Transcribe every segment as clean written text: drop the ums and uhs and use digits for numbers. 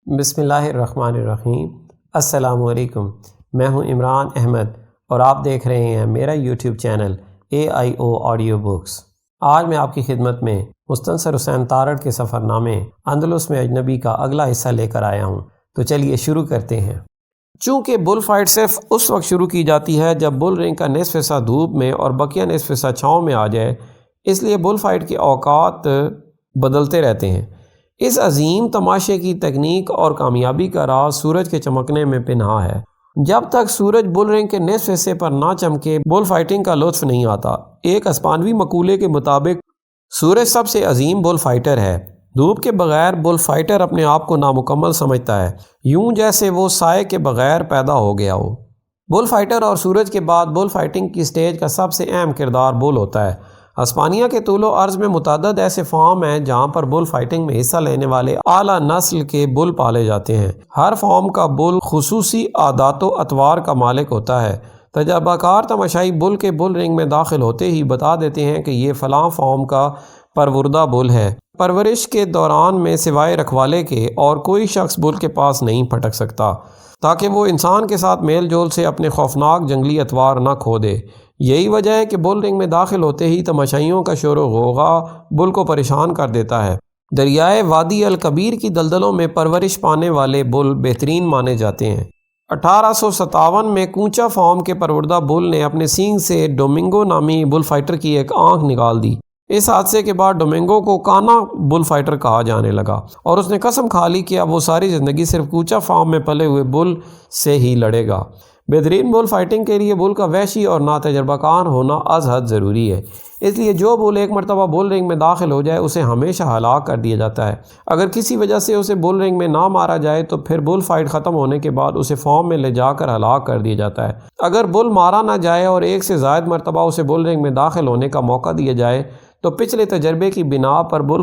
بسم اللہ الرحمن الرحیم۔ السلام علیکم، میں ہوں عمران احمد اور آپ دیکھ رہے ہیں میرا YouTube channel AIO audio books. آج میں آپ کی خدمت میں مستنصر حسین تارڑ کے سفر نامے اندلس میں اجنبی کا اگلا حصہ لے کر آیا ہوں، تو چلیے شروع کرتے ہیں۔ چونکہ بل فائٹ صرف اس وقت شروع کی جاتی ہے جب بل رنگ کا نصف حصہ دھوپ میں اور بقیہ نصف حصہ چھاؤں میں آ جائے، اس لیے بل فائٹ کے اوقات بدلتے رہتے ہیں۔ اس عظیم تماشے کی تکنیک اور کامیابی کا راز سورج کے چمکنے میں پنہاں ہے۔ جب تک سورج بل رنگ کے نصف حصے پر نہ چمکے بل فائٹنگ کا لطف نہیں آتا۔ ایک اسپانوی مقولے کے مطابق سورج سب سے عظیم بل فائٹر ہے۔ دھوپ کے بغیر بل فائٹر اپنے آپ کو نامکمل سمجھتا ہے، یوں جیسے وہ سائے کے بغیر پیدا ہو گیا ہو۔ بل فائٹر اور سورج کے بعد بل فائٹنگ کی سٹیج کا سب سے اہم کردار بل ہوتا ہے۔ اسپانیہ کے طول و عرض میں متعدد ایسے فارم ہیں جہاں پر بل فائٹنگ میں حصہ لینے والے اعلیٰ نسل کے بل پالے جاتے ہیں۔ ہر فارم کا بل خصوصی عادات و اطوار کا مالک ہوتا ہے۔ تجربہ کار تماشائی بل کے بل رنگ میں داخل ہوتے ہی بتا دیتے ہیں کہ یہ فلاں فارم کا پروردہ بل ہے۔ پرورش کے دوران میں سوائے رکھوالے کے اور کوئی شخص بل کے پاس نہیں پھٹک سکتا، تاکہ وہ انسان کے ساتھ میل جول سے اپنے خوفناک جنگلی اطوار نہ کھو دے۔ یہی وجہ ہے کہ بل رنگ میں داخل ہوتے ہی تماشائیوں کا شور و غوغا بل کو پریشان کر دیتا ہے۔ دریائے وادی الکبیر کی دلدلوں میں پرورش پانے والے بل بہترین مانے جاتے ہیں۔ 1857 میں کونچا فارم کے پروردہ بل نے اپنے سینگ سے ڈومنگو نامی بل فائٹر کی ایک آنکھ نکال دی۔ اس حادثے کے بعد ڈومنگو کو کانا بل فائٹر کہا جانے لگا اور اس نے قسم کھا لی کہ اب وہ ساری زندگی صرف کونچا فارم میں پلے ہوئے بل سے ہی لڑے گا۔ بہترین بل فائٹنگ کے لیے بل کا وحشی اور ناتجربہ کار ہونا از حد ضروری ہے، اس لیے جو بل ایک مرتبہ بل رنگ میں داخل ہو جائے اسے ہمیشہ ہلاک کر دیا جاتا ہے۔ اگر کسی وجہ سے اسے بل رنگ میں نہ مارا جائے تو پھر بل فائٹ ختم ہونے کے بعد اسے فارم میں لے جا کر ہلاک کر دیا جاتا ہے۔ اگر بل مارا نہ جائے اور ایک سے زائد مرتبہ اسے بل رنگ میں داخل ہونے کا موقع دیا جائے تو پچھلے تجربے کی بنا پر بل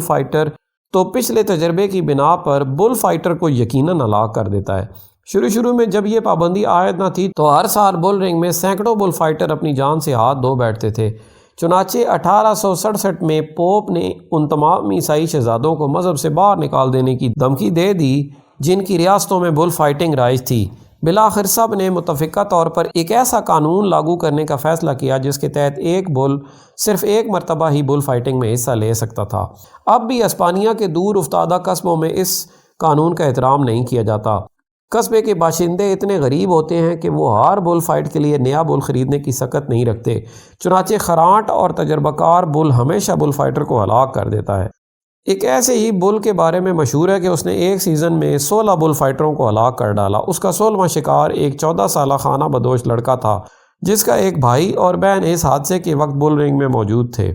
فائٹر کو یقیناً ہلاک کر دیتا ہے۔ شروع میں جب یہ پابندی عائد نہ تھی تو ہر سال بل رنگ میں سینکڑوں بل فائٹر اپنی جان سے ہاتھ دھو بیٹھتے تھے۔ چنانچہ 1867 میں پوپ نے ان تمام عیسائی شہزادوں کو مذہب سے باہر نکال دینے کی دھمکی دے دی جن کی ریاستوں میں بل فائٹنگ رائج تھی۔ بالآخر سب نے متفقہ طور پر ایک ایسا قانون لاگو کرنے کا فیصلہ کیا جس کے تحت ایک بل صرف ایک مرتبہ ہی بل فائٹنگ میں حصہ لے سکتا تھا۔ اب بھی اسپانیہ کے دور افتادہ قصبوں میں اس قانون کا احترام نہیں کیا جاتا۔ قصبے کے باشندے اتنے غریب ہوتے ہیں کہ وہ ہر بل فائٹ کے لیے نیا بل خریدنے کی سکت نہیں رکھتے، چنانچہ خرانٹ اور تجربہ کار بل ہمیشہ بل فائٹر کو ہلاک کر دیتا ہے۔ ایک ایسے ہی بل کے بارے میں مشہور ہے کہ اس نے ایک سیزن میں 16 بل فائٹروں کو ہلاک کر ڈالا۔ اس کا 16واں شکار ایک 14 سالہ خانہ بدوش لڑکا تھا جس کا ایک بھائی اور بہن اس حادثے کے وقت بل رنگ میں موجود تھے۔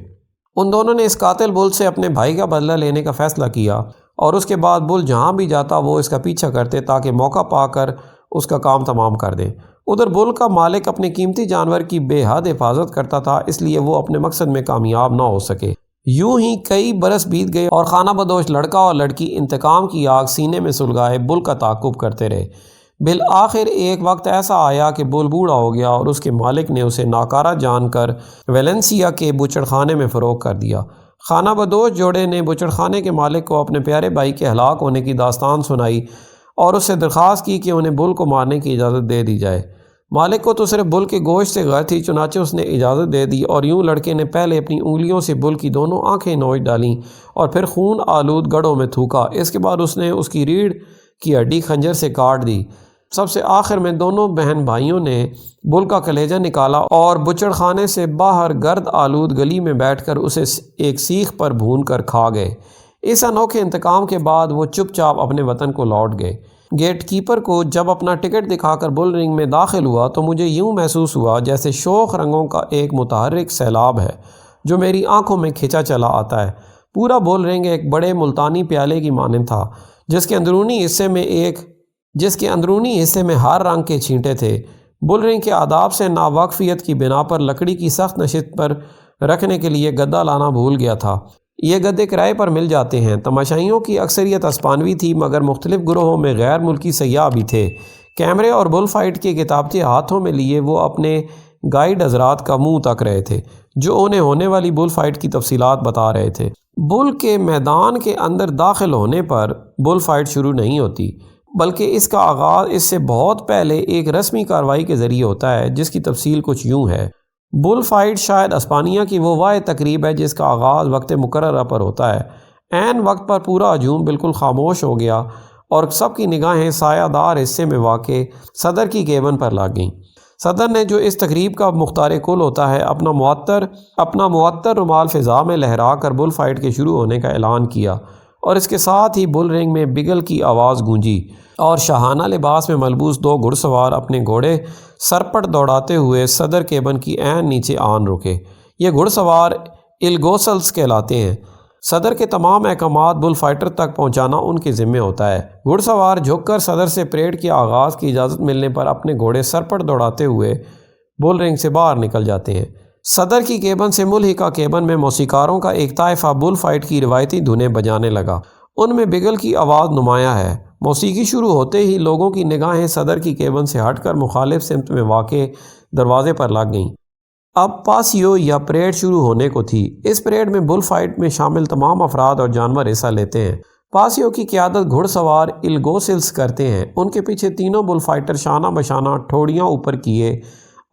ان دونوں نے اس قاتل بل سے اپنے بھائی کا بدلہ لینے کا فیصلہ کیا اور اس کے بعد بل جہاں بھی جاتا وہ اس کا پیچھا کرتے تاکہ موقع پا کر اس کا کام تمام کر دیں۔ ادھر بل کا مالک اپنے قیمتی جانور کی بے حد حفاظت کرتا تھا، اس لیے وہ اپنے مقصد میں کامیاب نہ ہو سکے۔ یوں ہی کئی برس بیت گئے اور خانہ بدوش لڑکا اور لڑکی انتقام کی آگ سینے میں سلگائے بل کا تعاقب کرتے رہے۔ بالآخر ایک وقت ایسا آیا کہ بل بوڑھا ہو گیا اور اس کے مالک نے اسے ناکارہ جان کر ویلنسیا کے بچڑ خانے میں فروخت کر دیا۔ خانہ بدوش جوڑے نے بچڑ خانے کے مالک کو اپنے پیارے بھائی کے ہلاک ہونے کی داستان سنائی اور اس سے درخواست کی کہ انہیں بل کو مارنے کی اجازت دے دی جائے۔ مالک کو تو صرف بل کے گوشت سے غرض تھی، چنانچہ اس نے اجازت دے دی اور یوں لڑکے نے پہلے اپنی انگلیوں سے بل کی دونوں آنکھیں نوچ ڈالیں اور پھر خون آلود گڑھوں میں تھوکا۔ اس کے بعد اس نے اس کی ریڑھ کی ہڈی خنجر سے کاٹ دی۔ سب سے آخر میں دونوں بہن بھائیوں نے بل کا کلیجہ نکالا اور بچڑ خانے سے باہر گرد آلود گلی میں بیٹھ کر اسے ایک سیخ پر بھون کر کھا گئے۔ اس انوکھے انتقام کے بعد وہ چپ چاپ اپنے وطن کو لوٹ گئے۔ گیٹ کیپر کو جب اپنا ٹکٹ دکھا کر بل رنگ میں داخل ہوا تو مجھے یوں محسوس ہوا جیسے شوخ رنگوں کا ایک متحرک سیلاب ہے جو میری آنکھوں میں کھنچا چلا آتا ہے۔ پورا بل رنگ ایک بڑے ملتانی پیالے کی مانند تھا جس کے اندرونی حصے میں ہر رنگ کے چھینٹے تھے۔ بل رنگ کے آداب سے ناواقفیت کی بنا پر لکڑی کی سخت نشست پر رکھنے کے لیے گدا لانا بھول گیا تھا۔ یہ گدے کرائے پر مل جاتے ہیں۔ تماشائیوں کی اکثریت اسپانوی تھی مگر مختلف گروہوں میں غیر ملکی سیاح بھی تھے۔ کیمرے اور بل فائٹ کے کتابچے ہاتھوں میں لیے وہ اپنے گائیڈ حضرات کا منہ تک رہے تھے جو انہیں ہونے والی بل فائٹ کی تفصیلات بتا رہے تھے۔ بل کے میدان کے اندر داخل ہونے پر بل فائٹ شروع نہیں ہوتی۔ بلکہ اس کا آغاز اس سے بہت پہلے ایک رسمی کارروائی کے ذریعے ہوتا ہے، جس کی تفصیل کچھ یوں ہے۔ بل فائٹ شاید اسپانیہ کی وہ واحد تقریب ہے جس کا آغاز وقت مقررہ پر ہوتا ہے۔ عین وقت پر پورا ہجوم بالکل خاموش ہو گیا اور سب کی نگاہیں سایہ دار حصے میں واقع صدر کی کیبن پر لگ گئیں۔ صدر نے، جو اس تقریب کا مختار کل ہوتا ہے، اپنا معطر رومال فضا میں لہرا کر بل فائٹ کے شروع ہونے کا اعلان کیا، اور اس کے ساتھ ہی بل رنگ میں بگل کی آواز گونجی اور شاہانہ لباس میں ملبوس 2 گھڑ سوار اپنے گھوڑے سرپٹ دوڑاتے ہوئے صدر کیبن کی عین نیچے آن رکے۔ یہ گھڑ سوار الگوسلز کہلاتے ہیں۔ صدر کے تمام احکامات بل فائٹر تک پہنچانا ان کے ذمے ہوتا ہے۔ گھڑ سوار جھک کر صدر سے پریڈ کے آغاز کی اجازت ملنے پر اپنے گھوڑے سرپٹ دوڑاتے ہوئے بل رنگ سے باہر نکل جاتے ہیں۔ صدر کی کیبن سے ملحقہ کیبن میں موسیقاروں کا ایک طائفہ بل فائٹ کی روایتی دھنیں بجانے لگا۔ ان میں بگل کی آواز نمایاں ہے۔ موسیقی شروع ہوتے ہی لوگوں کی نگاہیں صدر کی کیبن سے ہٹ کر مخالف سمت میں واقع دروازے پر لگ گئیں۔ اب پاسیو یا پریڈ شروع ہونے کو تھی۔ اس پریڈ میں بل فائٹ میں شامل تمام افراد اور جانور حصہ لیتے ہیں۔ پاسیو کی قیادت گھڑ سوار الگوسلز کرتے ہیں۔ ان کے پیچھے تینوں بل فائٹر شانہ بشانہ ٹھوڑیاں اوپر کیے،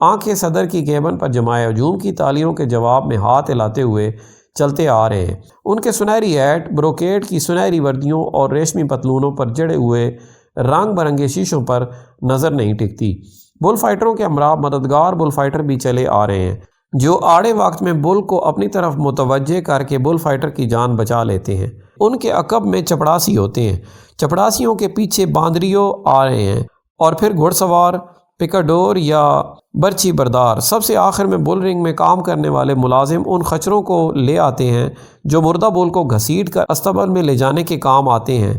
آنکھیں صدر کی کیبن پر جمائے، ہجوم کی تالیوں کے جواب میں ہاتھ ہلاتے ہوئے چلتے آ رہے ہیں۔ ان کے سنہری ہیٹ، بروکیٹ کی سنہری وردیوں اور ریشمی پتلونوں پر جڑے ہوئے رنگ برنگے شیشوں پر نظر نہیں ٹکتی۔ بل فائٹروں کے ہمراہ مددگار بل فائٹر بھی چلے آ رہے ہیں، جو آڑے وقت میں بل کو اپنی طرف متوجہ کر کے بل فائٹر کی جان بچا لیتے ہیں۔ ان کے عقب میں چپڑاسی ہوتے ہیں، چپڑاسیوں کے پیچھے باندریوں آ رہے ہیں، اور پھر گھڑ سوار، پکاڈور یا برچی بردار۔ سب سے آخر میں بل رنگ میں کام کرنے والے ملازم ان خچروں کو لے آتے ہیں جو مردہ بل کو گھسیٹ کر استبل میں لے جانے کے کام آتے ہیں۔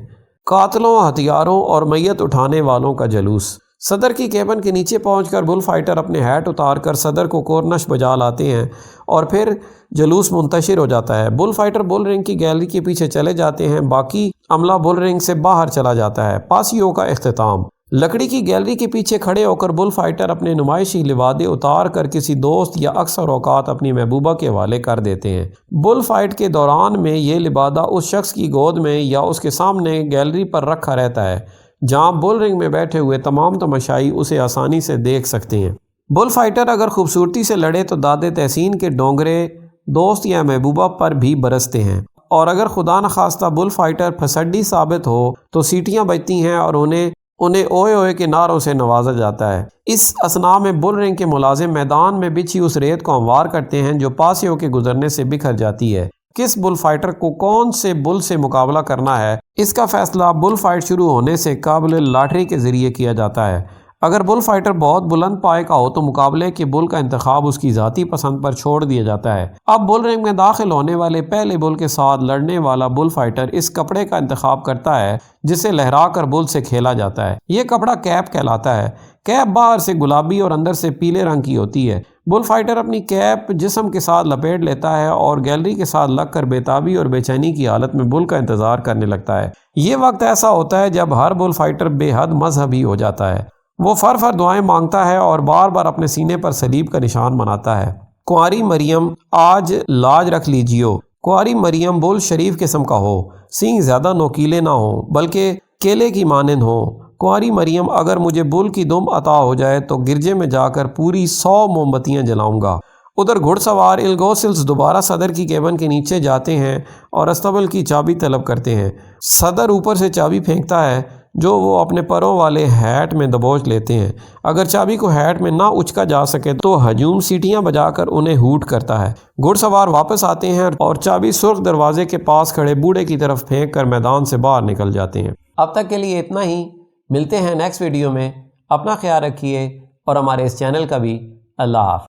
قاتلوں، ہتھیاروں اور میت اٹھانے والوں کا جلوس۔ صدر کی کیبن کے نیچے پہنچ کر بل فائٹر اپنے ہیٹ اتار کر صدر کو کورنش بجا لاتے ہیں اور پھر جلوس منتشر ہو جاتا ہے۔ بل فائٹر بل رنگ کی گیلری کے پیچھے چلے جاتے ہیں، باقی عملہ بل رنگ سے باہر چلا جاتا ہے۔ پاسیو کا اختتام۔ لکڑی کی گیلری کے پیچھے کھڑے ہو کر بل فائٹر اپنے نمائشی لبادے اتار کر کسی دوست یا اکثر اوقات اپنی محبوبہ کے حوالے کر دیتے ہیں۔ بل فائٹ کے دوران میں یہ لبادہ اس شخص کی گود میں یا اس کے سامنے گیلری پر رکھا رہتا ہے، جہاں بل رنگ میں بیٹھے ہوئے تمام تماشائی اسے آسانی سے دیکھ سکتے ہیں۔ بل فائٹر اگر خوبصورتی سے لڑے تو داد تحسین کے ڈونگرے دوست یا محبوبہ پر بھی برستے ہیں، اور اگر خدا نخواستہ بل فائٹر پھسڈی ثابت ہو تو سیٹیاں بجتی ہیں اور انہیں اوئے اوئے کے نعروں سے نوازا جاتا ہے۔ اس اثناء میں بل رنگ کے ملازم میدان میں بچھی اس ریت کو ہموار کرتے ہیں جو پاسیو کے گزرنے سے بکھر جاتی ہے۔ کس بل فائٹر کو کون سے بل سے مقابلہ کرنا ہے، اس کا فیصلہ بل فائٹ شروع ہونے سے قبل لاٹری کے ذریعے کیا جاتا ہے۔ اگر بل فائٹر بہت بلند پائے کا ہو تو مقابلے کے بل کا انتخاب اس کی ذاتی پسند پر چھوڑ دیا جاتا ہے۔ اب بل رنگ میں داخل ہونے والے پہلے بل کے ساتھ لڑنے والا بل فائٹر اس کپڑے کا انتخاب کرتا ہے جسے لہرا کر بل سے کھیلا جاتا ہے۔ یہ کپڑا کیپ کہلاتا ہے۔ کیپ باہر سے گلابی اور اندر سے پیلے رنگ کی ہوتی ہے۔ بل فائٹر اپنی کیپ جسم کے ساتھ لپیٹ لیتا ہے اور گیلری کے ساتھ لگ کر بے تابی اور بے چینی کی حالت میں بل کا انتظار کرنے لگتا ہے۔ یہ وقت ایسا ہوتا ہے جب ہر بل فائٹر بے حد مذہبی ہو جاتا ہے۔ وہ فر دعائیں مانگتا ہے اور بار بار اپنے سینے پر صلیب کا نشان بناتا ہے۔ کنواری مریم، آج لاج رکھ لیجیو۔ کنواری مریم بل شریف قسم کا ہو، سینگ زیادہ نوکیلے نہ ہو بلکہ کیلے کی مانند ہو۔ کنواری مریم، اگر مجھے بل کی دم عطا ہو جائے تو گرجے میں جا کر پوری 100 موم بتیاں جلاؤں گا۔ ادھر گھڑ سوار الگوسلز دوبارہ صدر کی کیبن کے نیچے جاتے ہیں اور استبل کی چابی طلب کرتے ہیں۔ صدر اوپر سے چابی پھینکتا ہے جو وہ اپنے پروں والے ہیٹ میں دبوچ لیتے ہیں۔ اگر چابی کو ہیٹ میں نہ اچکا جا سکے تو ہجوم سیٹیاں بجا کر انہیں ہوٹ کرتا ہے۔ گھڑ سوار واپس آتے ہیں اور چابی سرخ دروازے کے پاس کھڑے بوڑھے کی طرف پھینک کر میدان سے باہر نکل جاتے ہیں۔ اب تک کے لیے اتنا ہی، ملتے ہیں نیکسٹ ویڈیو میں۔ اپنا خیال رکھیے اور ہمارے اس چینل کا بھی۔ اللہ حافظ۔